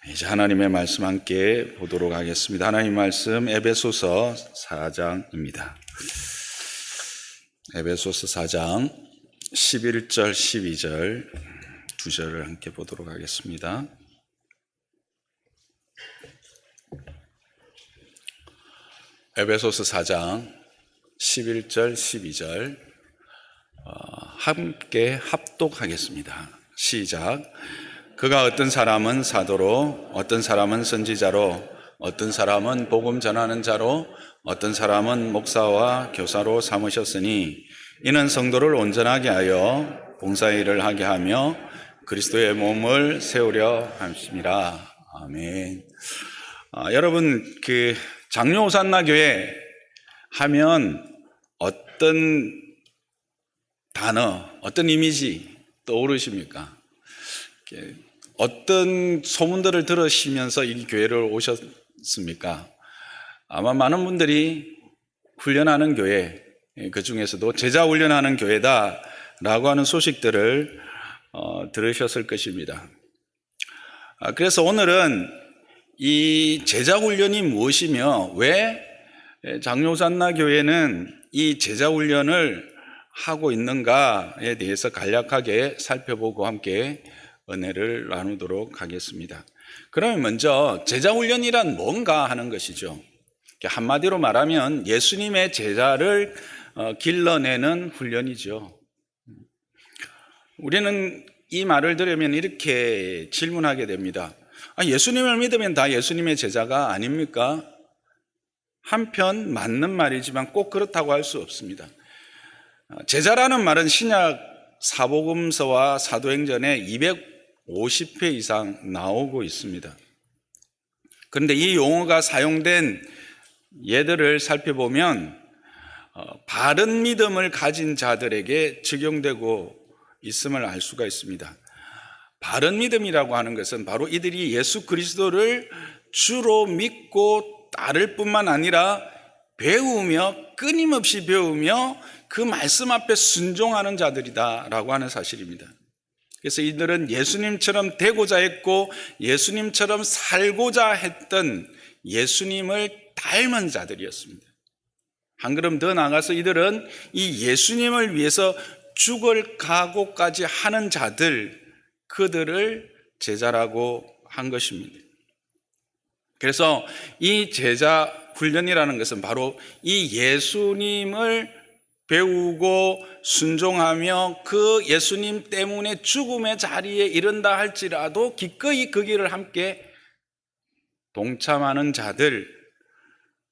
이제 하나님의 말씀 함께 보도록 하겠습니다. 하나님 말씀 에베소서 4장입니다. 에베소서 4장 11절 12절 두 절을 함께 보도록 하겠습니다. 에베소서 4장 11절 12절 함께 합독하겠습니다. 시작. 그가 어떤 사람은 사도로, 어떤 사람은 선지자로, 어떤 사람은 복음 전하는 자로, 어떤 사람은 목사와 교사로 삼으셨으니 이는 성도를 온전하게 하여 봉사일을 하게 하며 그리스도의 몸을 세우려 함이라. 아멘. 여러분, 장로 호산나 교회 하면 어떤 단어, 어떤 이미지 떠오르십니까? 어떤 소문들을 들으시면서 이 교회를 오셨습니까? 아마 많은 분들이 훈련하는 교회, 그 중에서도 제자 훈련하는 교회다라고 하는 소식들을 들으셨을 것입니다. 그래서 오늘은 이 제자 훈련이 무엇이며 왜 장로산나 교회는 이 제자 훈련을 하고 있는가에 대해서 간략하게 살펴보고 함께 은혜를 나누도록 하겠습니다. 그러면 먼저 제자훈련이란 뭔가 하는 것이죠. 한마디로 말하면 예수님의 제자를 길러내는 훈련이죠. 우리는 이 말을 들으면 이렇게 질문하게 됩니다. 예수님을 믿으면 다 예수님의 제자가 아닙니까? 한편 맞는 말이지만 꼭 그렇다고 할 수 없습니다. 제자라는 말은 신약 사복음서와 사도행전에 250회 이상 나오고 있습니다. 그런데 이 용어가 사용된 예들을 살펴보면 바른 믿음을 가진 자들에게 적용되고 있음을 알 수가 있습니다. 바른 믿음이라고 하는 것은 바로 이들이 예수 그리스도를 주로 믿고 따를 뿐만 아니라 배우며 끊임없이 배우며 그 말씀 앞에 순종하는 자들이다라고 하는 사실입니다. 그래서 이들은 예수님처럼 되고자 했고 예수님처럼 살고자 했던 예수님을 닮은 자들이었습니다. 한 걸음 더 나아가서 이들은 이 예수님을 위해서 죽을 각오까지 하는 자들, 그들을 제자라고 한 것입니다. 그래서 이 제자 훈련이라는 것은 바로 이 예수님을 배우고 순종하며 그 예수님 때문에 죽음의 자리에 이른다 할지라도 기꺼이 그 길을 함께 동참하는 자들,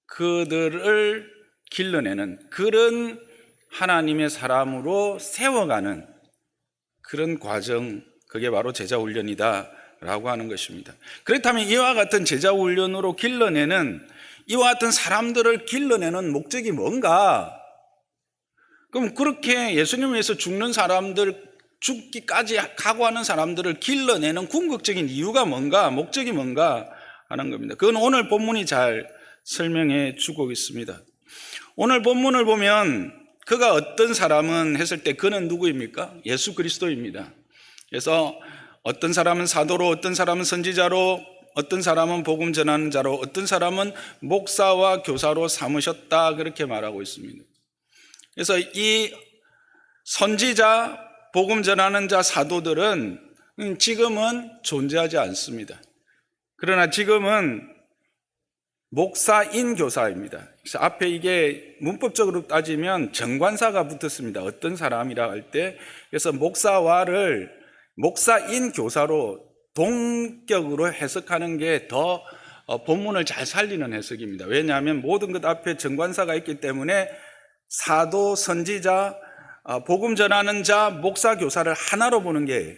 그들을 길러내는 그런 하나님의 사람으로 세워가는 그런 과정, 그게 바로 제자훈련이다라고 하는 것입니다. 그렇다면 이와 같은 제자훈련으로 길러내는, 이와 같은 사람들을 길러내는 목적이 뭔가? 그럼 그렇게 예수님을 위해서 죽는 사람들, 죽기까지 각오하는 사람들을 길러내는 궁극적인 이유가 뭔가, 목적이 뭔가 하는 겁니다. 그건 오늘 본문이 잘 설명해 주고 있습니다. 오늘 본문을 보면 그가 어떤 사람은 했을 때 그는 누구입니까? 예수 그리스도입니다. 그래서 어떤 사람은 사도로, 어떤 사람은 선지자로, 어떤 사람은 복음 전하는 자로, 어떤 사람은 목사와 교사로 삼으셨다, 그렇게 말하고 있습니다. 그래서 이 선지자, 복음 전하는 자, 사도들은 지금은 존재하지 않습니다. 그러나 지금은 목사인 교사입니다. 그래서 앞에 이게 문법적으로 따지면 정관사가 붙었습니다. 어떤 사람이라 할 때. 그래서 목사와를 목사인 교사로 동격으로 해석하는 게 더 본문을 잘 살리는 해석입니다. 왜냐하면 모든 것 앞에 정관사가 있기 때문에 사도, 선지자, 복음 전하는 자, 목사, 교사를 하나로 보는 게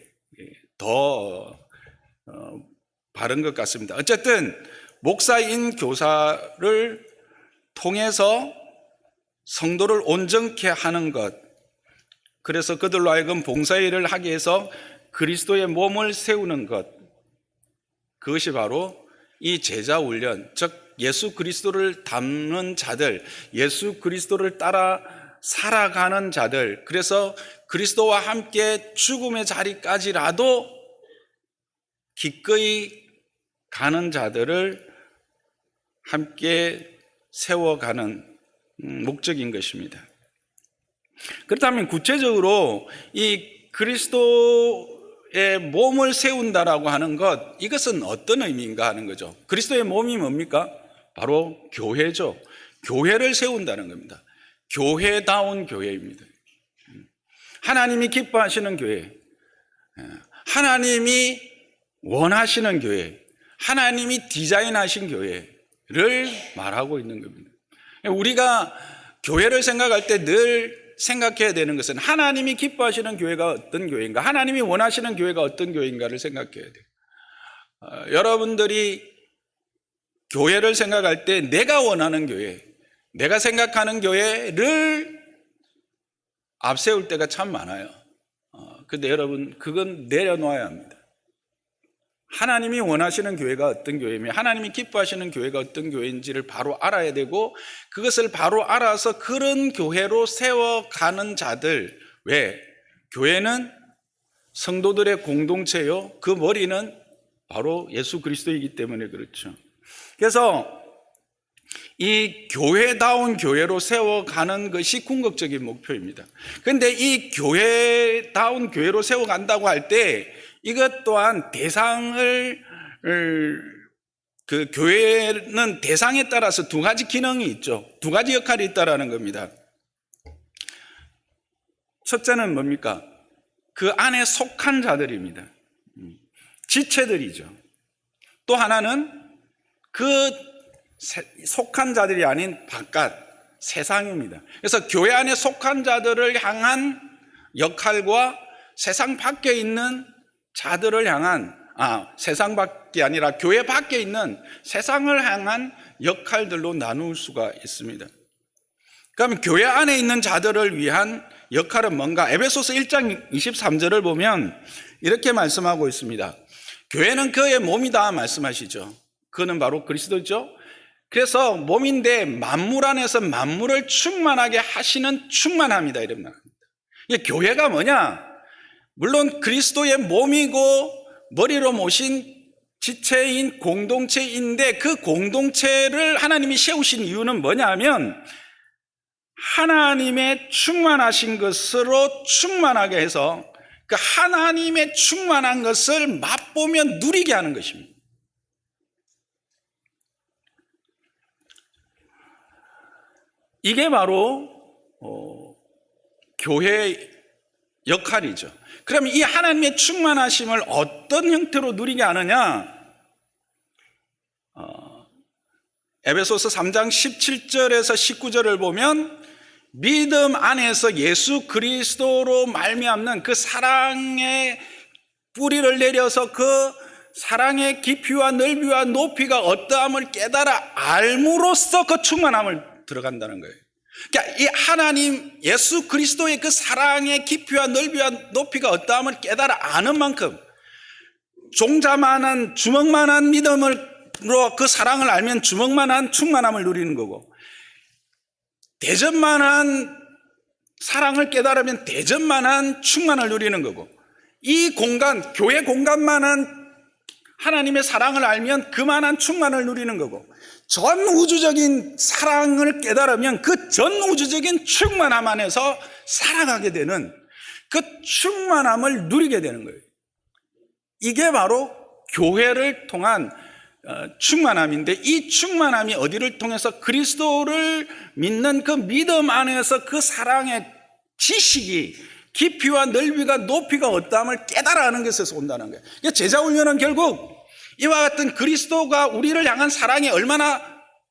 더 바른 것 같습니다. 어쨌든 목사인 교사를 통해서 성도를 온전케 하는 것, 그래서 그들로 하여금 봉사일을 하게 해서 그리스도의 몸을 세우는 것, 그것이 바로 이 제자훈련, 즉 예수 그리스도를 닮는 자들, 예수 그리스도를 따라 살아가는 자들, 그래서 그리스도와 함께 죽음의 자리까지라도 기꺼이 가는 자들을 함께 세워가는 목적인 것입니다. 그렇다면 구체적으로 이 그리스도의 몸을 세운다라고 하는 것, 이것은 어떤 의미인가 하는 거죠. 그리스도의 몸이 뭡니까? 바로 교회죠. 교회를 세운다는 겁니다. 교회다운 교회입니다. 하나님이 기뻐하시는 교회, 하나님이 원하시는 교회, 하나님이 디자인하신 교회를 말하고 있는 겁니다. 우리가 교회를 생각할 때 늘 생각해야 되는 것은 하나님이 기뻐하시는 교회가 어떤 교회인가, 하나님이 원하시는 교회가 어떤 교회인가를 생각해야 돼요. 여러분들이 교회를 생각할 때 내가 원하는 교회, 내가 생각하는 교회를 앞세울 때가 참 많아요. 근데 여러분, 그건 내려놓아야 합니다. 하나님이 원하시는 교회가 어떤 교회이며 하나님이 기뻐하시는 교회가 어떤 교회인지를 바로 알아야 되고, 그것을 바로 알아서 그런 교회로 세워가는 자들. 왜? 교회는 성도들의 공동체요, 그 머리는 바로 예수 그리스도이기 때문에 그렇죠. 그래서 이 교회다운 교회로 세워가는 것이 궁극적인 목표입니다. 그런데 이 교회다운 교회로 세워간다고 할 때 이것 또한 대상을, 그 교회는 대상에 따라서 두 가지 기능이 있죠. 두 가지 역할이 있다라는 겁니다. 첫째는 뭡니까? 그 안에 속한 자들입니다. 지체들이죠. 또 하나는 그 속한 자들이 아닌 바깥 세상입니다. 그래서 교회 안에 속한 자들을 향한 역할과 세상 밖에 있는 자들을 향한, 세상 밖이 아니라 교회 밖에 있는 세상을 향한 역할들로 나눌 수가 있습니다. 그럼 교회 안에 있는 자들을 위한 역할은 뭔가? 에베소서 1장 23절을 보면 이렇게 말씀하고 있습니다. 교회는 그의 몸이다 말씀하시죠. 그는 바로 그리스도죠. 그래서 몸인데 만물 안에서 만물을 충만하게 하시는 충만함이다, 이런 말입니다. 이게 교회가 뭐냐? 물론 그리스도의 몸이고 머리로 모신 지체인 공동체인데, 그 공동체를 하나님이 세우신 이유는 뭐냐 하면 하나님의 충만하신 것으로 충만하게 해서 그 하나님의 충만한 것을 맛보며 누리게 하는 것입니다. 이게 바로 교회의 역할이죠. 그러면 이 하나님의 충만하심을 어떤 형태로 누리게 하느냐? 에베소서 3장 17절에서 19절을 보면 믿음 안에서 예수 그리스도로 말미암는 그 사랑의 뿌리를 내려서 그 사랑의 깊이와 넓이와 높이가 어떠함을 깨달아 알므로써 그 충만함을 들어간다는 거예요. 그러니까 이 하나님 예수 그리스도의 그 사랑의 깊이와 넓이와 높이가 어떠함을 깨달아 아는 만큼, 종자만한 주먹만한 믿음으로 그 사랑을 알면 주먹만한 충만함을 누리는 거고, 대접만한 사랑을 깨달으면 대접만한 충만을 누리는 거고, 이 공간, 교회 공간만한 하나님의 사랑을 알면 그만한 충만을 누리는 거고, 전 우주적인 사랑을 깨달으면 그 전 우주적인 충만함 안에서 살아가게 되는 그 충만함을 누리게 되는 거예요. 이게 바로 교회를 통한 충만함인데, 이 충만함이 어디를 통해서? 그리스도를 믿는 그 믿음 안에서 그 사랑의 지식이 깊이와 넓이가 높이가 어떠함을 깨달아 하는 것에서 온다는 거예요. 그러니까 제자훈련은 결국 이와 같은 그리스도가 우리를 향한 사랑이 얼마나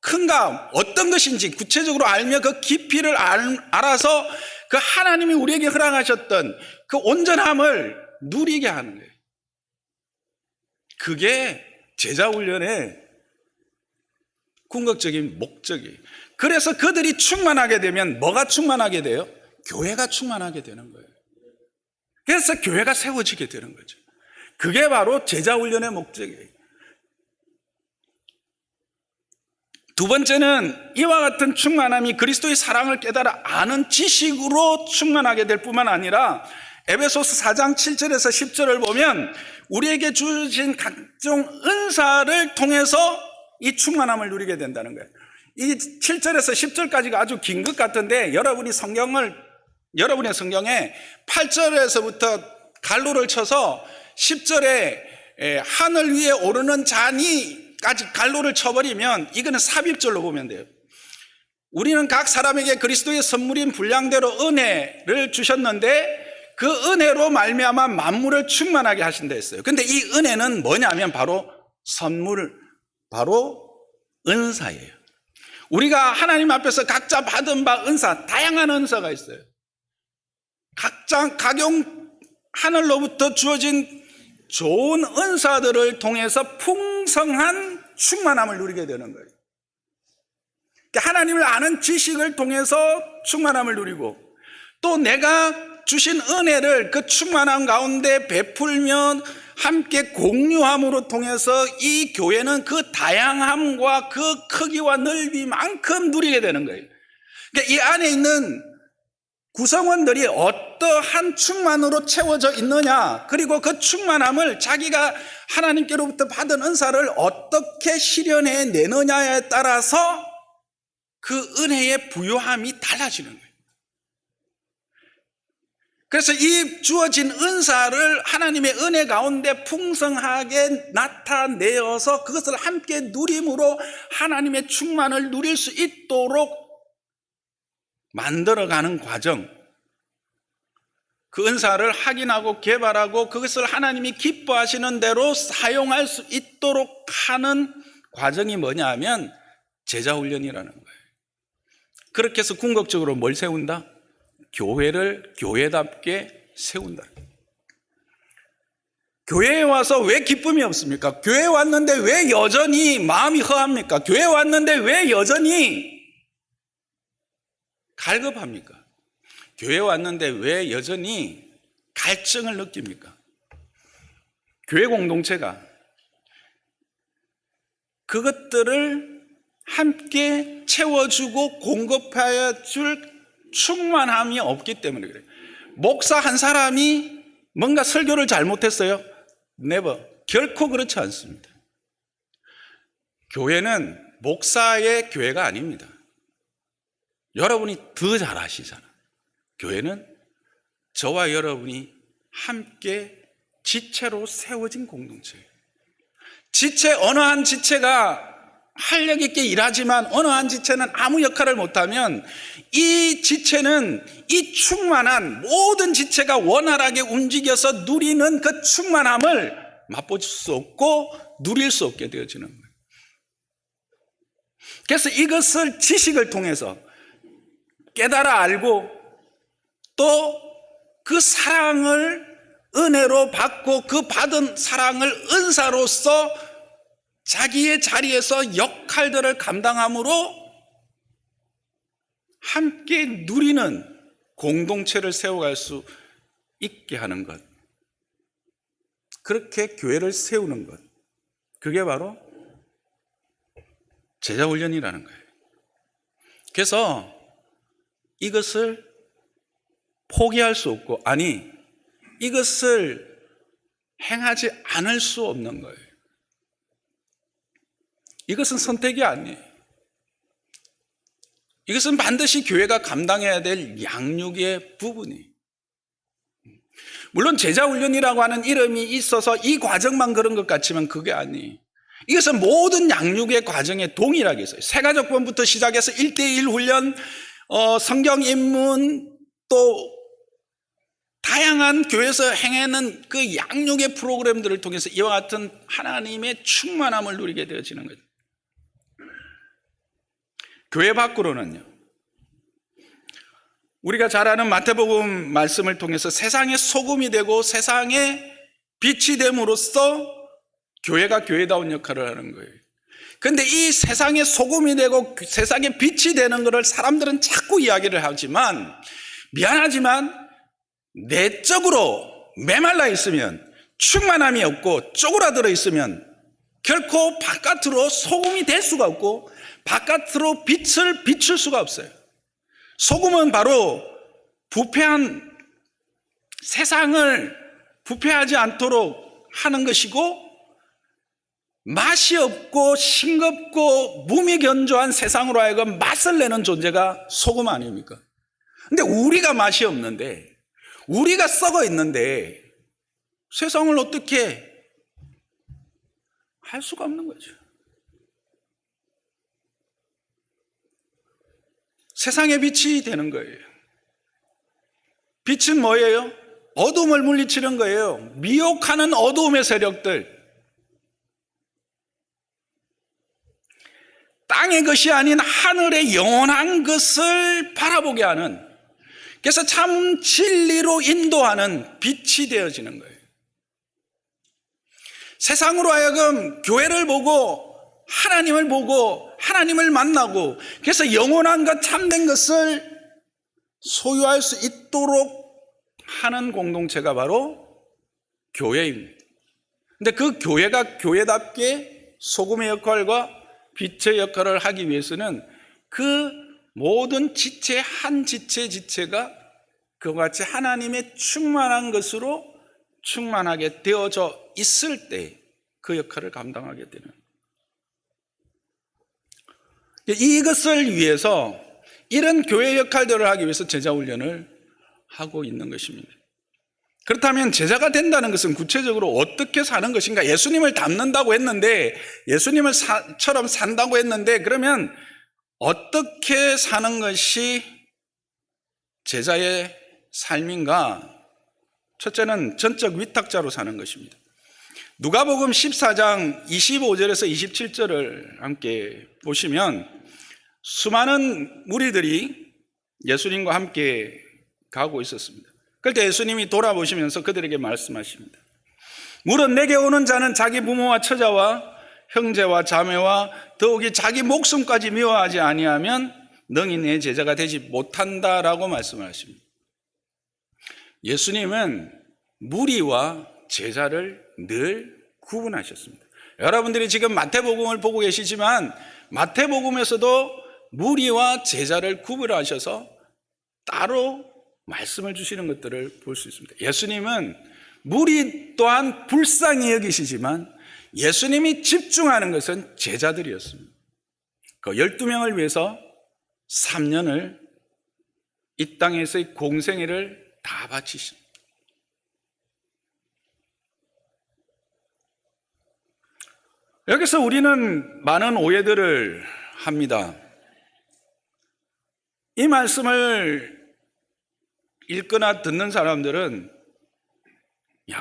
큰가, 어떤 것인지 구체적으로 알며 그 깊이를 알아서 그 하나님이 우리에게 허락하셨던 그 온전함을 누리게 하는 거예요. 그게 제자훈련의 궁극적인 목적이에요. 그래서 그들이 충만하게 되면 뭐가 충만하게 돼요? 교회가 충만하게 되는 거예요. 그래서 교회가 세워지게 되는 거죠. 그게 바로 제자훈련의 목적이에요. 두 번째는 이와 같은 충만함이 그리스도의 사랑을 깨달아 아는 지식으로 충만하게 될 뿐만 아니라 에베소서 4장 7절에서 10절을 보면 우리에게 주신 각종 은사를 통해서 이 충만함을 누리게 된다는 거예요. 이 7절에서 10절까지가 아주 긴 것 같은데 여러분의 성경에 8절에서부터 갈로를 쳐서 10절에 하늘 위에 오르는 자니까지 갈로를 쳐버리면 이거는 삽입절로 보면 돼요. 우리는 각 사람에게 그리스도의 선물인 분량대로 은혜를 주셨는데 그 은혜로 말미암아 만물을 충만하게 하신다 했어요. 근데 이 은혜는 뭐냐면 바로 선물, 바로 은사예요. 우리가 하나님 앞에서 각자 받은 바 은사, 다양한 은사가 있어요. 각각 하늘로부터 주어진 좋은 은사들을 통해서 풍성한 충만함을 누리게 되는 거예요. 하나님을 아는 지식을 통해서 충만함을 누리고, 또 내가 주신 은혜를 그 충만함 가운데 베풀면 함께 공유함으로 통해서 이 교회는 그 다양함과 그 크기와 넓이만큼 누리게 되는 거예요. 그러니까 이 안에 있는 구성원들이 어떠한 충만으로 채워져 있느냐, 그리고 그 충만함을 자기가 하나님께로부터 받은 은사를 어떻게 실현해 내느냐에 따라서 그 은혜의 부요함이 달라지는 거예요. 그래서 이 주어진 은사를 하나님의 은혜 가운데 풍성하게 나타내어서 그것을 함께 누림으로 하나님의 충만을 누릴 수 있도록 만들어가는 과정, 그 은사를 확인하고 개발하고 그것을 하나님이 기뻐하시는 대로 사용할 수 있도록 하는 과정이 뭐냐 하면 제자훈련이라는 거예요. 그렇게 해서 궁극적으로 뭘 세운다? 교회를 교회답게 세운다. 교회에 와서 왜 기쁨이 없습니까? 교회에 왔는데 왜 여전히 마음이 허합니까? 교회에 왔는데 왜 여전히 갈급합니까? 교회에 왔는데 왜 여전히 갈증을 느낍니까? 교회 공동체가 그것들을 함께 채워주고 공급하여 줄 충만함이 없기 때문에 그래요. 목사 한 사람이 뭔가 설교를 잘못했어요? never. 결코 그렇지 않습니다. 교회는 목사의 교회가 아닙니다. 여러분이 더 잘 아시잖아. 교회는 저와 여러분이 함께 지체로 세워진 공동체예요. 지체, 어느 한 지체가 활력 있게 일하지만 어느 한 지체는 아무 역할을 못하면 이 지체는 이 충만한 모든 지체가 원활하게 움직여서 누리는 그 충만함을 맛볼 수 없고 누릴 수 없게 되어지는 거예요. 그래서 이것을 지식을 통해서 깨달아 알고 또 그 사랑을 은혜로 받고 그 받은 사랑을 은사로서 자기의 자리에서 역할들을 감당함으로 함께 누리는 공동체를 세워갈 수 있게 하는 것, 그렇게 교회를 세우는 것, 그게 바로 제자훈련이라는 거예요. 그래서 이것을 포기할 수 없고, 아니 이것을 행하지 않을 수 없는 거예요. 이것은 선택이 아니에요. 이것은 반드시 교회가 감당해야 될 양육의 부분이에요. 물론 제자훈련이라고 하는 이름이 있어서 이 과정만 그런 것 같지만 그게 아니에요. 이것은 모든 양육의 과정에 동일하게 있어요. 세가족본부터 시작해서 1:1 훈련, 성경 입문, 또 다양한 교회에서 행하는 그 양육의 프로그램들을 통해서 이와 같은 하나님의 충만함을 누리게 되어지는 거죠. 교회 밖으로는요, 우리가 잘 아는 마태복음 말씀을 통해서 세상의 소금이 되고 세상의 빛이 됨으로써 교회가 교회다운 역할을 하는 거예요. 그런데 이 세상의 소금이 되고 세상의 빛이 되는 것을 사람들은 자꾸 이야기를 하지만, 미안하지만 내적으로 메말라 있으면, 충만함이 없고 쪼그라들어 있으면 결코 바깥으로 소금이 될 수가 없고 바깥으로 빛을 비출 수가 없어요. 소금은 바로 부패한 세상을 부패하지 않도록 하는 것이고, 맛이 없고 싱겁고 무미견조한 세상으로 하여금 맛을 내는 존재가 소금 아닙니까? 근데 우리가 맛이 없는데, 우리가 썩어 있는데 세상을 어떻게 할 수가 없는 거죠. 세상의 빛이 되는 거예요. 빛은 뭐예요? 어둠을 물리치는 거예요. 미혹하는 어두움의 세력들, 땅의 것이 아닌 하늘의 영원한 것을 바라보게 하는, 그래서 참 진리로 인도하는 빛이 되어지는 거예요. 세상으로 하여금 교회를 보고 하나님을 보고 하나님을 만나고, 그래서 영원한 것 참된 것을 소유할 수 있도록 하는 공동체가 바로 교회입니다. 근데 그 교회가 교회답게 소금의 역할과 빛의 역할을 하기 위해서는 그 모든 지체 한 지체가 그와 같이 하나님의 충만한 것으로 충만하게 되어져 있을 때 그 역할을 감당하게 되는, 이것을 위해서 이런 교회 역할들을 하기 위해서 제자 훈련을 하고 있는 것입니다. 그렇다면 제자가 된다는 것은 구체적으로 어떻게 사는 것인가? 예수님을 닮는다고 했는데, 예수님처럼 산다고 했는데, 그러면 어떻게 사는 것이 제자의 삶인가? 첫째는 전적 위탁자로 사는 것입니다. 누가복음 14장 25절에서 27절을 함께 보시면 수많은 무리들이 예수님과 함께 가고 있었습니다. 그럴 때 예수님이 돌아보시면서 그들에게 말씀하십니다. 무릇 내게 오는 자는 자기 부모와 처자와 형제와 자매와 더욱이 자기 목숨까지 미워하지 아니하면 능히 내 제자가 되지 못한다라고 말씀을 하십니다. 예수님은 무리와 제자를 늘 구분하셨습니다. 여러분들이 지금 마태복음을 보고 계시지만 마태복음에서도 무리와 제자를 구분하셔서 따로 말씀을 주시는 것들을 볼 수 있습니다. 예수님은 무리 또한 불쌍히 여기시지만 예수님이 집중하는 것은 제자들이었습니다. 그 12명을 위해서 3년을 이 땅에서의 공생애를 다 바치십니다. 여기서 우리는 많은 오해들을 합니다. 이 말씀을 읽거나 듣는 사람들은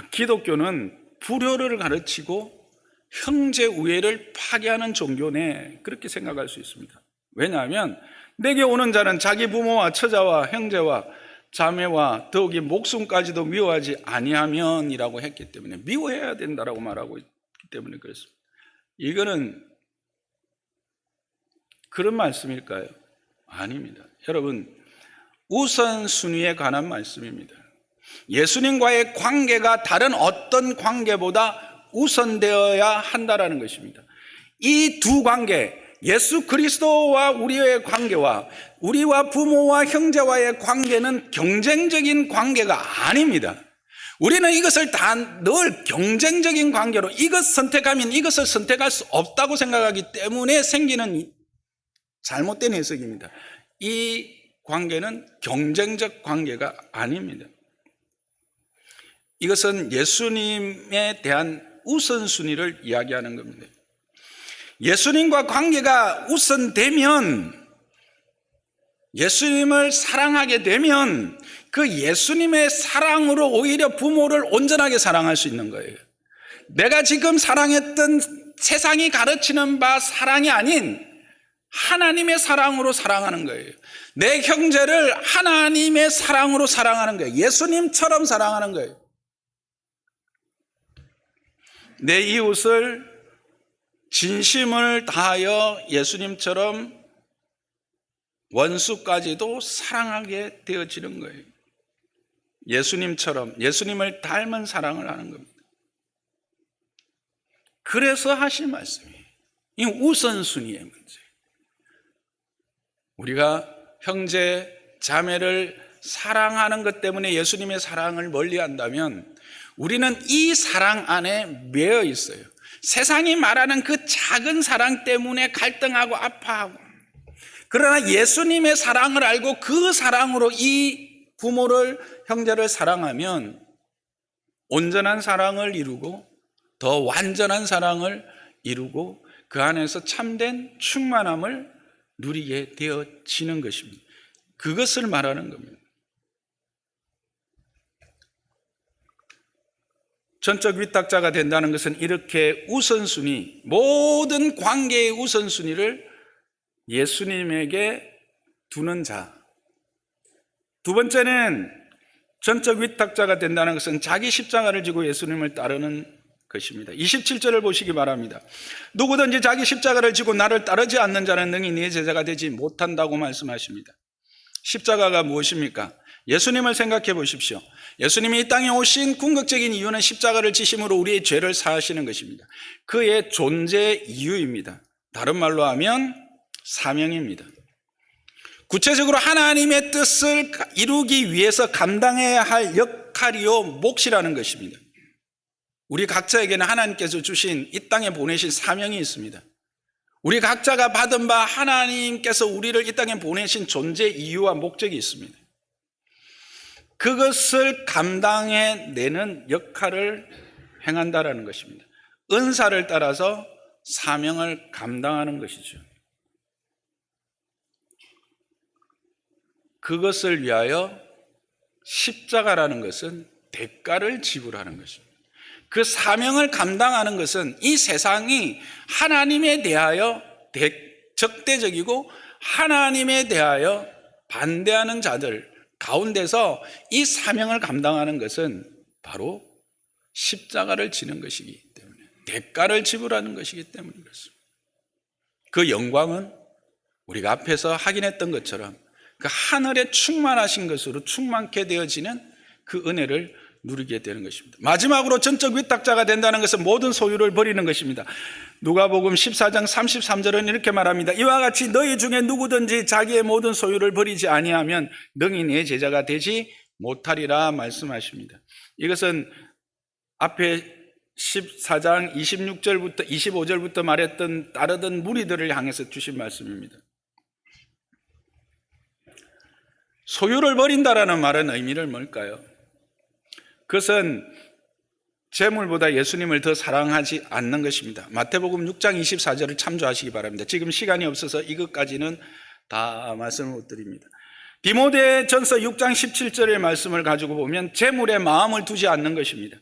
기독교는 불효를 가르치고 형제 우애를 파괴하는 종교네, 그렇게 생각할 수 있습니다. 왜냐하면 내게 오는 자는 자기 부모와 처자와 형제와 자매와 더욱이 목숨까지도 미워하지 아니하면이라고 했기 때문에, 미워해야 된다라고 말하고 있기 때문에 그렇습니다. 이거는 그런 말씀일까요? 아닙니다. 여러분, 우선순위에 관한 말씀입니다. 예수님과의 관계가 다른 어떤 관계보다 우선되어야 한다라는 것입니다. 이 두 관계, 예수 그리스도와 우리의 관계와 우리와 부모와 형제와의 관계는 경쟁적인 관계가 아닙니다. 우리는 이것을 다 늘 경쟁적인 관계로, 이것 선택하면 이것을 선택할 수 없다고 생각하기 때문에 생기는 잘못된 해석입니다. 이 관계는 경쟁적 관계가 아닙니다. 이것은 예수님에 대한 우선순위를 이야기하는 겁니다. 예수님과 관계가 우선되면, 예수님을 사랑하게 되면 그 예수님의 사랑으로 오히려 부모를 온전하게 사랑할 수 있는 거예요. 내가 지금 사랑했던 세상이 가르치는 바 사랑이 아닌 하나님의 사랑으로 사랑하는 거예요. 내 형제를 하나님의 사랑으로 사랑하는 거예요. 예수님처럼 사랑하는 거예요. 내 이웃을 진심을 다하여 예수님처럼 원수까지도 사랑하게 되어지는 거예요. 예수님처럼, 예수님을 닮은 사랑을 하는 겁니다. 그래서 하신 말씀이 이 우선순위의 문제. 우리가 형제, 자매를 사랑하는 것 때문에 예수님의 사랑을 멀리한다면 우리는 이 사랑 안에 매여 있어요. 세상이 말하는 그 작은 사랑 때문에 갈등하고 아파하고, 그러나 예수님의 사랑을 알고 그 사랑으로 이 부모를, 형제를 사랑하면 온전한 사랑을 이루고 더 완전한 사랑을 이루고 그 안에서 참된 충만함을 누리게 되어지는 것입니다. 그것을 말하는 겁니다. 전적 위탁자가 된다는 것은 이렇게 우선순위, 모든 관계의 우선순위를 예수님에게 두는 자. 두 번째는 전적 위탁자가 된다는 것은 자기 십자가를 지고 예수님을 따르는 것입니다. 27절을 보시기 바랍니다. 누구든지 자기 십자가를 지고 나를 따르지 않는 자는 능히 네 제자가 되지 못한다고 말씀하십니다. 십자가가 무엇입니까? 예수님을 생각해 보십시오. 예수님이 이 땅에 오신 궁극적인 이유는 십자가를 지심으로 우리의 죄를 사하시는 것입니다. 그의 존재 이유입니다. 다른 말로 하면 사명입니다. 구체적으로 하나님의 뜻을 이루기 위해서 감당해야 할 역할이요 몫이라는 것입니다. 우리 각자에게는 하나님께서 주신 이 땅에 보내신 사명이 있습니다. 우리 각자가 받은 바 하나님께서 우리를 이 땅에 보내신 존재 이유와 목적이 있습니다. 그것을 감당해내는 역할을 행한다라는 것입니다. 은사를 따라서 사명을 감당하는 것이죠. 그것을 위하여 십자가라는 것은 대가를 지불하는 것입니다. 그 사명을 감당하는 것은 이 세상이 하나님에 대하여 적대적이고 하나님에 대하여 반대하는 자들 가운데서 이 사명을 감당하는 것은 바로 십자가를 지는 것이기 때문에, 대가를 지불하는 것이기 때문에 그렇습니다. 그 영광은 우리가 앞에서 확인했던 것처럼 그 하늘에 충만하신 것으로 충만케 되어지는 그 은혜를 누리게 되는 것입니다. 마지막으로 전적 위탁자가 된다는 것은 모든 소유를 버리는 것입니다. 누가복음 14장 33절은 이렇게 말합니다. 이와 같이 너희 중에 누구든지 자기의 모든 소유를 버리지 아니하면 능히 내 제자가 되지 못하리라 말씀하십니다. 이것은 앞에 14장 26절부터 25절부터 말했던 따르던 무리들을 향해서 주신 말씀입니다. 소유를 버린다라는 말은 의미를 뭘까요? 그것은 재물보다 예수님을 더 사랑하지 않는 것입니다. 마태복음 6장 24절을 참조하시기 바랍니다. 지금 시간이 없어서 이것까지는 다 말씀을 못 드립니다. 디모데전서 6장 17절의 말씀을 가지고 보면 재물에 마음을 두지 않는 것입니다.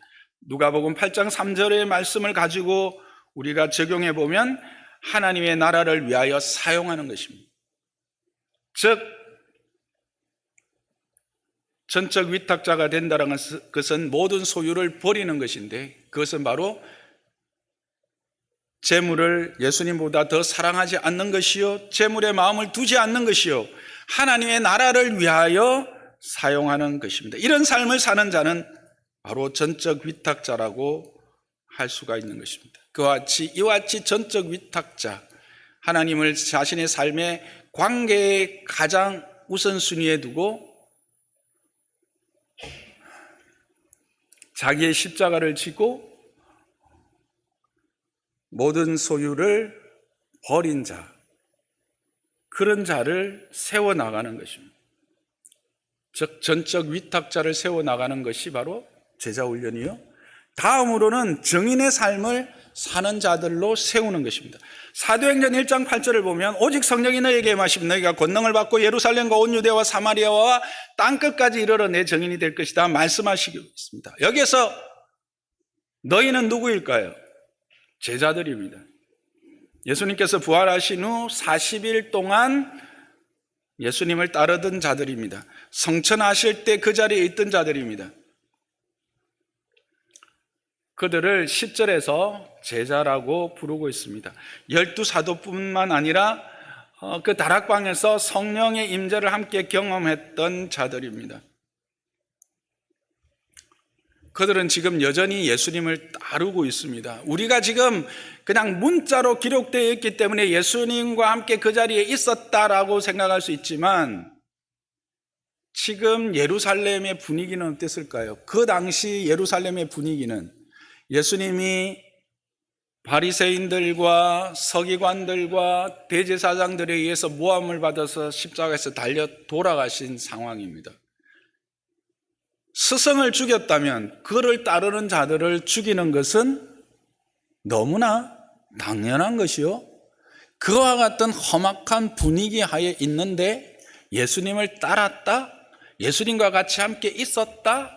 누가복음 8장 3절의 말씀을 가지고 우리가 적용해 보면 하나님의 나라를 위하여 사용하는 것입니다. 즉 전적 위탁자가 된다는 것은 모든 소유를 버리는 것인데, 그것은 바로 재물을 예수님보다 더 사랑하지 않는 것이요, 재물에 마음을 두지 않는 것이요, 하나님의 나라를 위하여 사용하는 것입니다. 이런 삶을 사는 자는 바로 전적 위탁자라고 할 수가 있는 것입니다. 이와 같이 전적 위탁자, 하나님을 자신의 삶의 관계의 가장 우선순위에 두고 자기의 십자가를 지고 모든 소유를 버린 자, 그런 자를 세워나가는 것입니다. 즉 전적 위탁자를 세워나가는 것이 바로 제자훈련이요, 다음으로는 정인의 삶을 사는 자들로 세우는 것입니다. 사도행전 1장 8절을 보면 오직 성령이 너에게 임하시면 너희가 권능을 받고 예루살렘과 온 유대와 사마리아와 땅끝까지 이르러 내 정인이 될 것이다 말씀하시고 있습니다. 여기에서 너희는 누구일까요? 제자들입니다. 예수님께서 부활하신 후 40일 동안 예수님을 따르던 자들입니다. 성천하실 때 그 자리에 있던 자들입니다. 그들을 10절에서 제자라고 부르고 있습니다. 12사도뿐만 아니라 그 다락방에서 성령의 임재를 함께 경험했던 자들입니다. 그들은 지금 여전히 예수님을 따르고 있습니다. 우리가 지금 그냥 문자로 기록되어 있기 때문에 예수님과 함께 그 자리에 있었다라고 생각할 수 있지만, 지금 예루살렘의 분위기는 어땠을까요? 그 당시 예루살렘의 분위기는 예수님이 바리새인들과 서기관들과 대제사장들에 의해서 모함을 받아서 십자가에서 달려 돌아가신 상황입니다. 스승을 죽였다면 그를 따르는 자들을 죽이는 것은 너무나 당연한 것이요, 그와 같은 험악한 분위기 하에 있는데 예수님을 따랐다, 예수님과 같이 함께 있었다,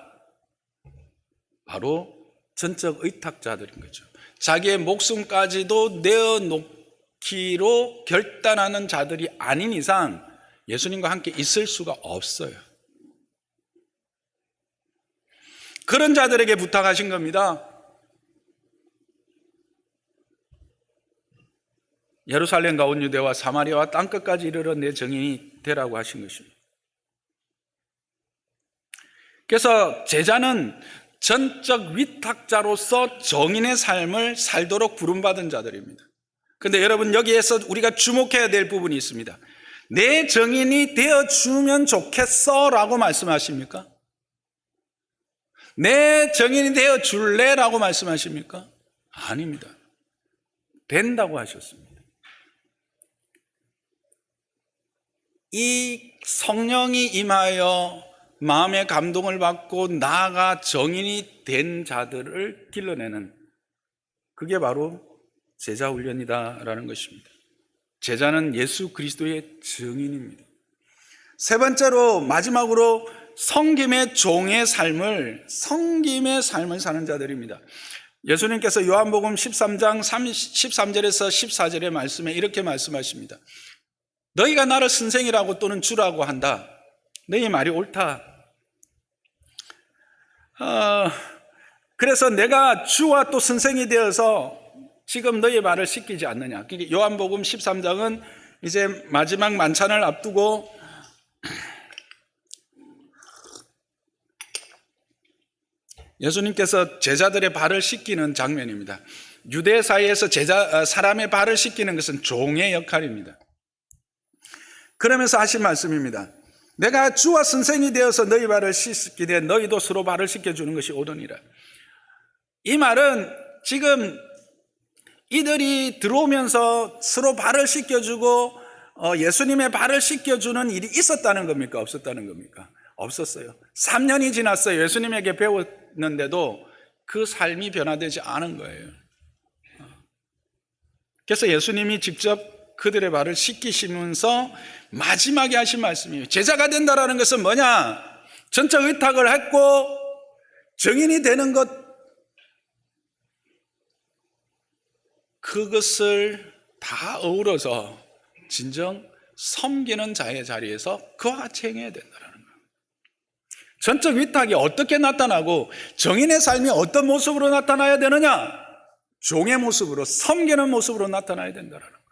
바로 전적 의탁자들인 거죠. 자기의 목숨까지도 내어놓기로 결단하는 자들이 아닌 이상 예수님과 함께 있을 수가 없어요. 그런 자들에게 부탁하신 겁니다. 예루살렘과 온 유대와 사마리아와 땅끝까지 이르러 내 증인이 되라고 하신 것입니다. 그래서 제자는 전적 위탁자로서 정인의 삶을 살도록 부름받은 자들입니다. 그런데 여러분, 여기에서 우리가 주목해야 될 부분이 있습니다. 내 정인이 되어주면 좋겠어 라고 말씀하십니까? 내 정인이 되어줄래? 라고 말씀하십니까? 아닙니다. 된다고 하셨습니다. 이 성령이 임하여 마음의 감동을 받고 나아가 정인이 된 자들을 길러내는, 그게 바로 제자 훈련이다라는 것입니다. 제자는 예수 그리스도의 증인입니다. 세 번째로, 마지막으로 섬김의 종의 삶을 사는 자들입니다. 예수님께서 요한복음 13장 13절에서 14절의 말씀에 이렇게 말씀하십니다. 너희가 나를 선생이라고 또는 주라고 한다. 너희 말이 옳다. 그래서 내가 주와 또 선생이 되어서 지금 너희 말을 시키지 않느냐. 요한복음 13장은 이제 마지막 만찬을 앞두고 예수님께서 제자들의 발을 씻기는 장면입니다. 유대 사회에서 사람의 발을 씻기는 것은 종의 역할입니다. 그러면서 하신 말씀입니다. 내가 주와 선생이 되어서 너희 발을 씻기되 너희도 서로 발을 씻겨주는 것이 옳으니라. 이 말은 지금 이들이 들어오면서 서로 발을 씻겨주고 예수님의 발을 씻겨주는 일이 있었다는 겁니까? 없었다는 겁니까? 없었어요. 3년이 지났어요. 예수님에게 배웠는데도 그 삶이 변화되지 않은 거예요. 그래서 예수님이 직접 그들의 발을 씻기시면서 마지막에 하신 말씀이에요. 제자가 된다라는 것은 뭐냐? 전적 의탁을 했고 증인이 되는 것, 그것을 다 어우러서 진정 섬기는 자의 자리에서 그와 같이 행해야 된다는 거예요. 전적 위탁이 어떻게 나타나고 정인의 삶이 어떤 모습으로 나타나야 되느냐? 종의 모습으로, 섬기는 모습으로 나타나야 된다는 거예요.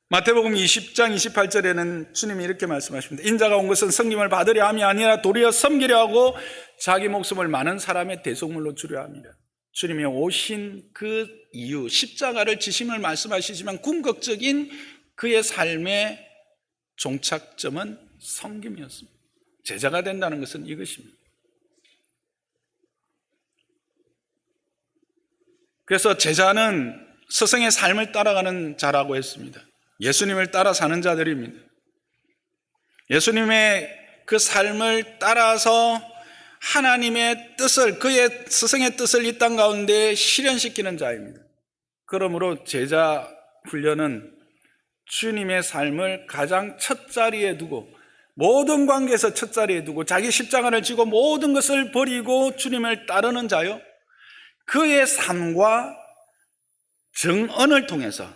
마태복음 20장 28절에는 주님이 이렇게 말씀하십니다. 인자가 온 것은 섬김을 받으려 함이 아니라 도리어 섬기려 하고 자기 목숨을 많은 사람의 대속물로 주려 함이라. 주님이 오신 그 이유, 십자가를 지심을 말씀하시지만 궁극적인 그의 삶의 종착점은 섬김이었습니다. 제자가 된다는 것은 이것입니다. 그래서 제자는 스승의 삶을 따라가는 자라고 했습니다. 예수님을 따라 사는 자들입니다. 예수님의 그 삶을 따라서 하나님의 뜻을, 그의 스승의 뜻을 이 땅 가운데 실현시키는 자입니다. 그러므로 제자 훈련은 주님의 삶을 가장 첫 자리에 두고, 모든 관계에서 첫 자리에 두고 자기 십자가를 지고 모든 것을 버리고 주님을 따르는 자요, 그의 삶과 정언을 통해서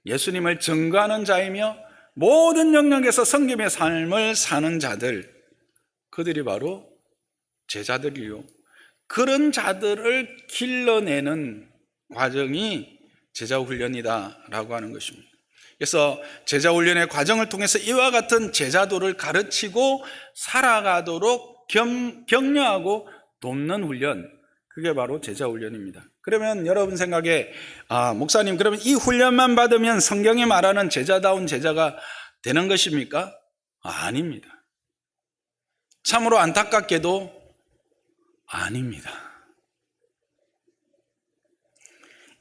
예수님을 증거하는 자이며 모든 영역에서 섬김의 삶을 사는 자들, 그들이 바로 제자들이요, 그런 자들을 길러내는 과정이 제자훈련이다라고 하는 것입니다. 그래서 제자훈련의 과정을 통해서 이와 같은 제자도를 가르치고 살아가도록 격려하고 돕는 훈련, 그게 바로 제자훈련입니다. 그러면 여러분 생각에 목사님, 그러면 이 훈련만 받으면 성경이 말하는 제자다운 제자가 되는 것입니까? 아닙니다. 참으로 안타깝게도 아닙니다.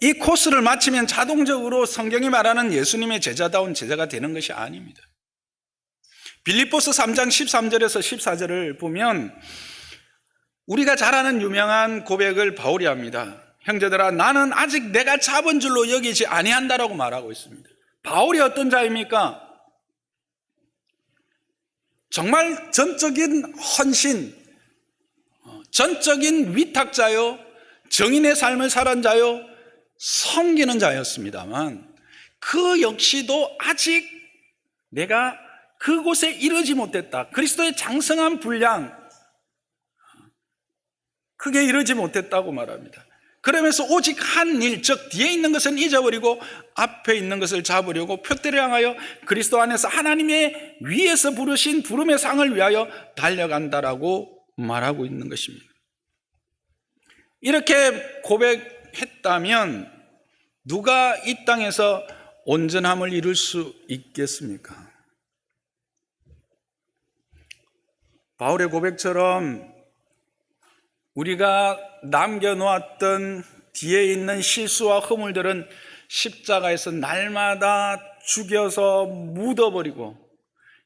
이 코스를 마치면 자동적으로 성경이 말하는 예수님의 제자다운 제자가 되는 것이 아닙니다. 빌립보서 3장 13절에서 14절을 보면 우리가 잘 아는 유명한 고백을 바울이 합니다. 형제들아, 나는 아직 내가 잡은 줄로 여기지 아니한다라고 말하고 있습니다. 바울이 어떤 자입니까? 정말 전적인 헌신, 전적인 위탁자요, 정인의 삶을 살은 자요, 섬기는 자였습니다만 그 역시도 아직 내가 그곳에 이르지 못했다. 그리스도의 장성한 분량, 크게 이르지 못했다고 말합니다. 그러면서 오직 한 일, 즉 뒤에 있는 것은 잊어버리고 앞에 있는 것을 잡으려고 표대를 향하여 그리스도 안에서 하나님의 위에서 부르신 부름의 상을 위하여 달려간다라고 말하고 있는 것입니다. 이렇게 고백했다면 누가 이 땅에서 온전함을 이룰 수 있겠습니까? 바울의 고백처럼 우리가 남겨놓았던 뒤에 있는 실수와 허물들은 십자가에서 날마다 죽여서 묻어버리고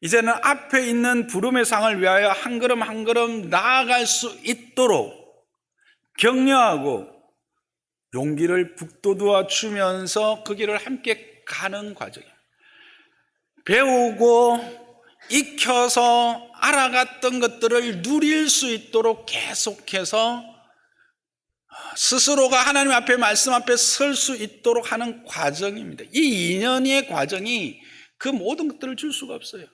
이제는 앞에 있는 부름의 상을 위하여 한 걸음 한 걸음 나아갈 수 있도록 격려하고 용기를 북돋워 주면서 그 길을 함께 가는 과정입니다. 배우고 익혀서 알아갔던 것들을 누릴 수 있도록 계속해서 스스로가 하나님 앞에 말씀 앞에 설 수 있도록 하는 과정입니다. 이 2년의 과정이 그 모든 것들을 줄 수가 없어요.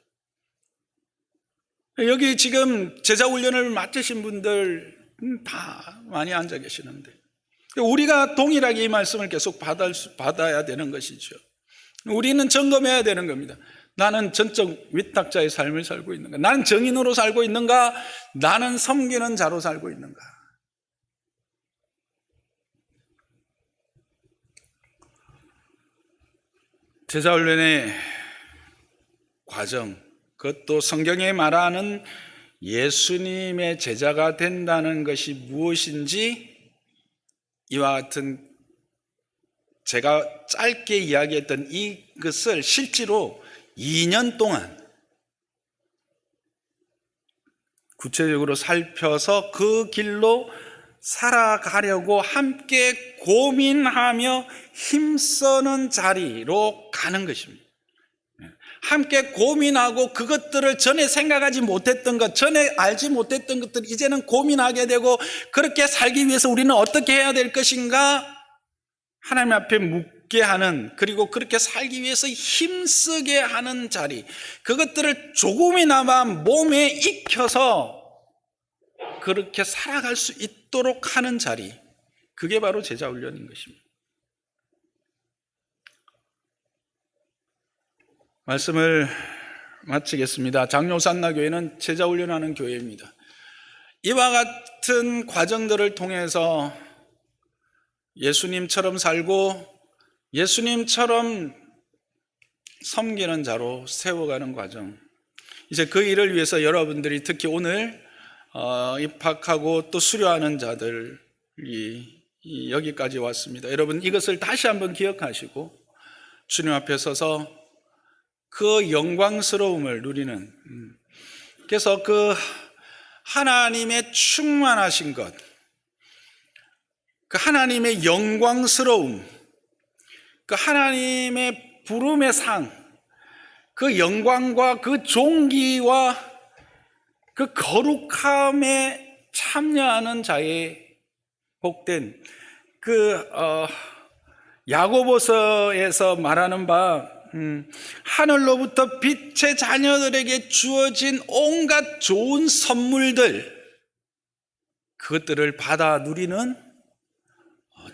여기 지금 제자 훈련을 맡으신 분들 다 많이 앉아 계시는데 우리가 동일하게 이 말씀을 계속 받아야 되는 것이죠. 우리는 점검해야 되는 겁니다. 나는 전적 위탁자의 삶을 살고 있는가? 나는 정인으로 살고 있는가? 나는 섬기는 자로 살고 있는가? 제자훈련의 과정, 그것도 성경에 말하는 예수님의 제자가 된다는 것이 무엇인지 이와 같은 제가 짧게 이야기했던 이것을 실제로 2년 동안 구체적으로 살펴서 그 길로 살아가려고 함께 고민하며 힘쓰는 자리로 가는 것입니다. 함께 고민하고 그것들을 전에 생각하지 못했던 것, 전에 알지 못했던 것들 이제는 고민하게 되고 그렇게 살기 위해서 우리는 어떻게 해야 될 것인가 하나님 앞에 묻게 하는, 그리고 그렇게 살기 위해서 힘쓰게 하는 자리, 그것들을 조금이나마 몸에 익혀서 그렇게 살아갈 수 있도록 하는 자리, 그게 바로 제자훈련인 것입니다. 말씀을 마치겠습니다. 장로산나교회는 제자훈련하는 교회입니다. 이와 같은 과정들을 통해서 예수님처럼 살고 예수님처럼 섬기는 자로 세워가는 과정, 이제 그 일을 위해서 여러분들이 특히 오늘 입학하고 또 수료하는 자들이 여기까지 왔습니다. 여러분 이것을 다시 한번 기억하시고 주님 앞에 서서 그 영광스러움을 누리는, 그래서 그 하나님의 충만하신 것, 그 하나님의 영광스러움, 그 하나님의 부름의 상, 그 영광과 그 존귀와 그 거룩함에 참여하는 자의 복된, 그 야고보서에서 말하는 바 하늘로부터 빛의 자녀들에게 주어진 온갖 좋은 선물들, 그것들을 받아 누리는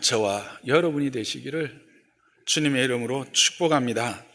저와 여러분이 되시기를 주님의 이름으로 축복합니다.